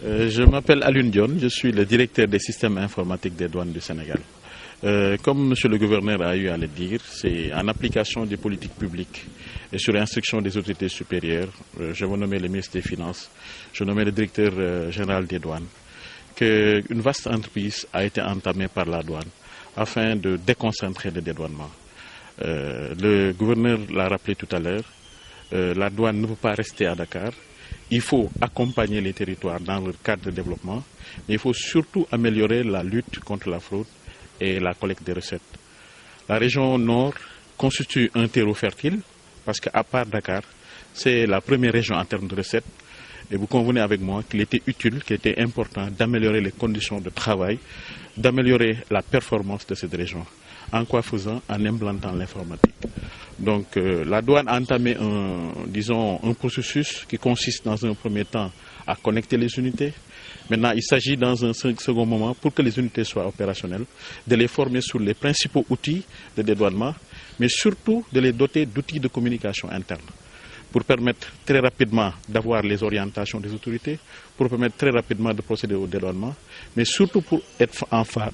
Je m'appelle Alioune Dione, je suis le directeur des systèmes informatiques des douanes du Sénégal. Comme Monsieur le gouverneur a eu à le dire, c'est en application des politiques publiques et sur instruction des autorités supérieures, je vais nommer le ministre des Finances, je nomme le directeur général des douanes, qu'une vaste entreprise a été entamée par la douane afin de déconcentrer le dédouanement. Le gouverneur l'a rappelé tout à l'heure, la douane ne peut pas rester à Dakar. Il faut accompagner les territoires dans leur cadre de développement, mais il faut surtout améliorer la lutte contre la fraude et la collecte des recettes. La région nord constitue un terreau fertile parce qu'à part Dakar, c'est la première région en termes de recettes. Et vous convenez avec moi qu'il était utile, qu'il était important d'améliorer les conditions de travail, d'améliorer la performance de cette région. En quoi faisant? En implantant l'informatique. Donc la douane a entamé un processus qui consiste dans un premier temps à connecter les unités. Maintenant, il s'agit dans un second moment, pour que les unités soient opérationnelles, de les former sur les principaux outils de dédouanement, mais surtout de les doter d'outils de communication interne, pour permettre très rapidement d'avoir les orientations des autorités, pour permettre très rapidement de procéder au dédouanement, mais surtout pour être en phase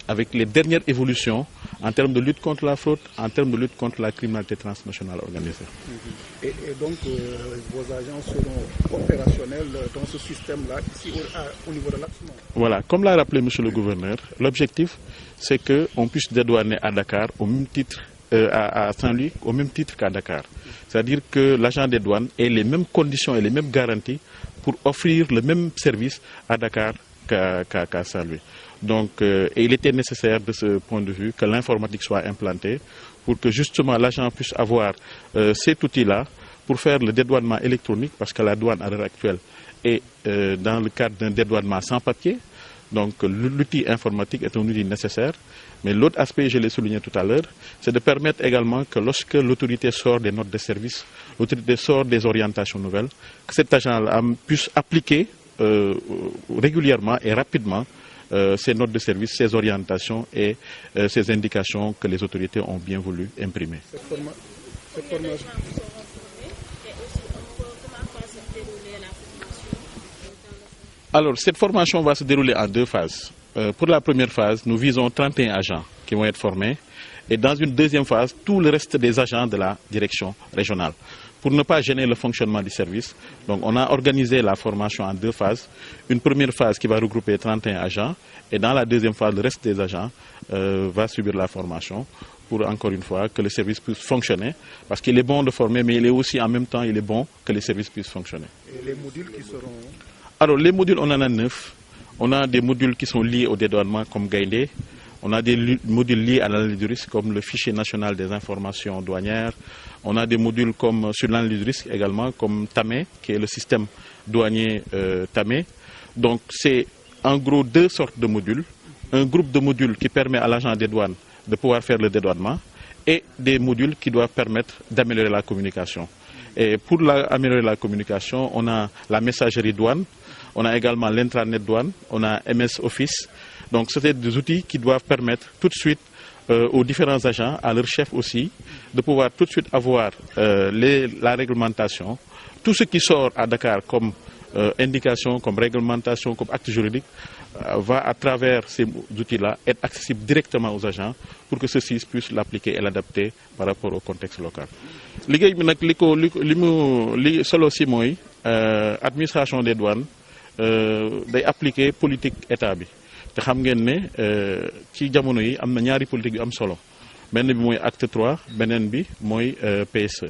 avec les dernières évolutions en termes de lutte contre la fraude, en termes de lutte contre la criminalité transnationale organisée. Et donc, vos agents seront opérationnels dans ce système-là, ici au niveau de l'action? Voilà, comme l'a rappelé Monsieur le gouverneur, l'objectif, c'est qu'on puisse dédouaner à Dakar au même titre, à Saint-Louis, au même titre qu'à Dakar. C'est-à-dire que l'agent des douanes ait les mêmes conditions et les mêmes garanties pour offrir le même service à Dakar qu'à Saint-Louis. Donc, il était nécessaire de ce point de vue que l'informatique soit implantée pour que justement l'agent puisse avoir cet outil-là pour faire le dédouanement électronique, parce que la douane à l'heure actuelle est dans le cadre d'un dédouanement sans papier. Donc l'outil informatique est un outil nécessaire. Mais l'autre aspect, je l'ai souligné tout à l'heure, c'est de permettre également que lorsque l'autorité sort des notes de service, l'autorité sort des orientations nouvelles, que cet agent puisse appliquer régulièrement et rapidement ces notes de service, ces orientations et ces indications que les autorités ont bien voulu imprimer. Alors, cette formation va se dérouler en deux phases. Pour la première phase, nous visons 31 agents qui vont être formés. Et dans une deuxième phase, tout le reste des agents de la direction régionale. Pour ne pas gêner le fonctionnement du service, donc on a organisé la formation en deux phases. Une première phase qui va regrouper 31 agents. Et dans la deuxième phase, le reste des agents va subir la formation pour, encore une fois, que le service puisse fonctionner. Parce qu'il est bon de former, mais il est aussi en même temps, il est bon que les services puissent fonctionner. Et les modules qui seront... Alors, les modules, on en a 9. On a des modules qui sont liés au dédouanement comme Gaïndé. On a des modules liés à l'analyse du risque comme le fichier national des informations douanières. On a des modules comme sur l'analyse du risque également comme TAME, qui est le système douanier TAME. Donc, c'est en gros deux sortes de modules. Un groupe de modules qui permet à l'agent des douanes de pouvoir faire le dédouanement et des modules qui doivent permettre d'améliorer la communication. Et pour améliorer la communication, on a la messagerie douane, on a également l'intranet douane, on a MS Office. Donc, c'est des outils qui doivent permettre tout de suite aux différents agents, à leur chef aussi, de pouvoir tout de suite avoir la réglementation. Tout ce qui sort à Dakar comme indication, comme réglementation, comme acte juridique, va à travers ces outils-là être accessible directement aux agents pour que ceux-ci puissent l'appliquer et l'adapter par rapport au contexte local. liggéey bi nag li solo si mooy administration des douanes day appliquer politique état bi te xam ngeen ne ci jamono yi am na ñaari politique yu am solo benn bi mooy acte 3 beneen bi mooy PSE.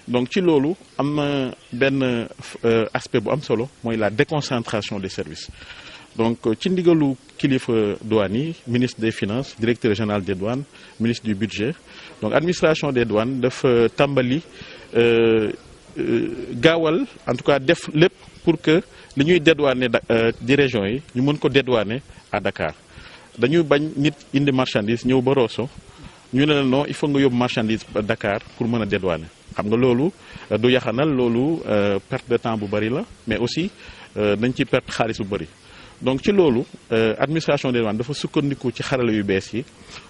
Donc ci loolu am na benn aspect bu am solo mooy la déconcentration des services. Donc ci ndigalu kilifa douane yi ministre des finances directeur général des douanes ministre du budget donc administration des douanes dafa tàmbali gaawal en tout cas def lépp pour que li ñuy dédouaner di régions yi ñu mën ko dédouaner à Dakar. Dañuy bañ nit indi marchandise ñëw ba Rosso ñu ne la non il faut nga yóbbu marchandise ba Dakar pour mën a dédouaner xam nga loolu du yaxanal loolu perte de temps bu bari la mais aussi dañ ci perte xaalis bu bari. Donc ci loolu administration des douanes dafa sukkandiku ci xarala yu bees yi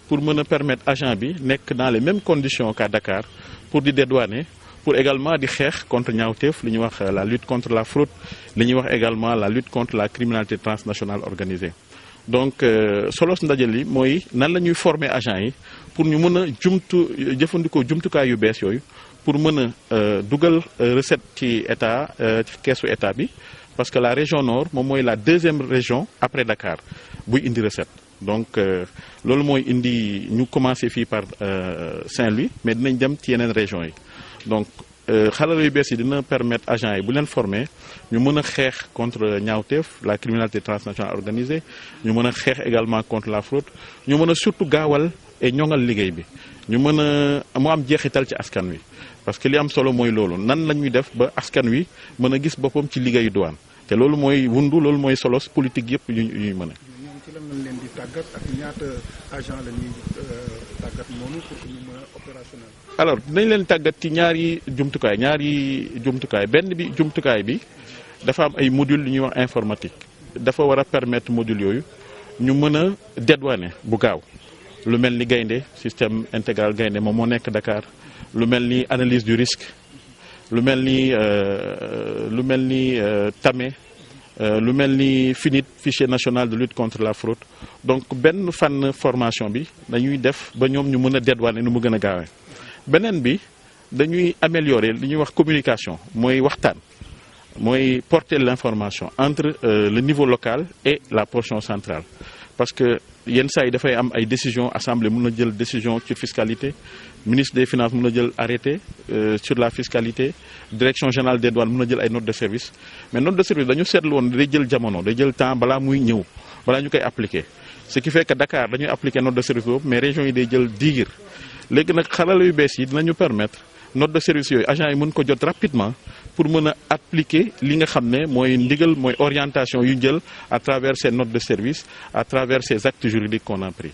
pour mën a permettre agent bi nekk dans les mêmes conditions qu'à Dakar pour di dédouaner pour également di xeex contre ñaawteef li ñuy wax la lutte contre la fraude li ñuy wax également la lutte contre la criminalité transnationale organisée. Donc solos ndaje li mooy nan la ñuy former agents yi pour ñu mën a jëfandikoo jumtukaay yu bees yooyu pour mën a dugal recette ci état ci keesu état bi parce que la région nord moom mooy la deuxième région après Dakar buy indi recette. Donc loolu mooy indi ñu commencé fii par Saint-Louis mais dinañ dem ci yeneen régions yi donc xarala yu bees yi dina permettre agents yi bu leen former ñu mën a xeex contre ñaawteef la criminalité transnationale organisée ñu mën a xeex également contre la fraude ñu mën a surtout gaawal et ñoŋal liggéey bi ñu mën a mu am jeexital ci askan wi parce que li am solo mooy loolu nan la ñuy def ba askan wi mën a gis boppam ci liggéeyu douane te loolu mooy wundu loolu mooy solos politique yëpp yu ñuy mën a. ci lan lañ leen di tàggat ak ñaata agent la ñuy tàggat noonu pour que ñu mën a opérationnel. alors dinañ leen tàggat ci ñaari jumtukaay benn bi jumtukaay bi dafa am ay module yu ñuy wax informatique dafa war a permettre module yooyu ñu mën a dédouaner bu gaaw lu mel ni gaynde système intégral gaynde moom moo nekk Dakar lu mel ni analyse du risque lu mel ni TAME lu mel ni FINIT fichier national de lutte contre la fraude donc benn fànn formation bi dañuy def ba ñoom ñu mën a dédouaner nu mu gën a gaawee beneen bi dañuy améliorer li ñuy wax communication mooy waxtaan mooy porter l'information entre le niveau local et la portion centrale parce que yenn saa yi dafay am ay décisions assemblée mën na jël décision sur fiscalité ministre des finances mën na jël arrêté sur la fiscalité direction générale des douanes mën na jël ay notes de service mais note de service dañu seetlu woon day jël jamono day jël temps balaa muy ñëw balaa ñu koy appliquer ce qui fait que Dakar dañuy appliquer note de service boobu mais région yi day jël diir léegi nag xarala yu bees yi dinañu permettre note de service yooyu agent yi mën ko jot rapidement pour mën a appliquer li nga xam ne mooy ndigal mooy orientation yu jël à travers ces notes de service à travers ces actes juridiques qu'on a pris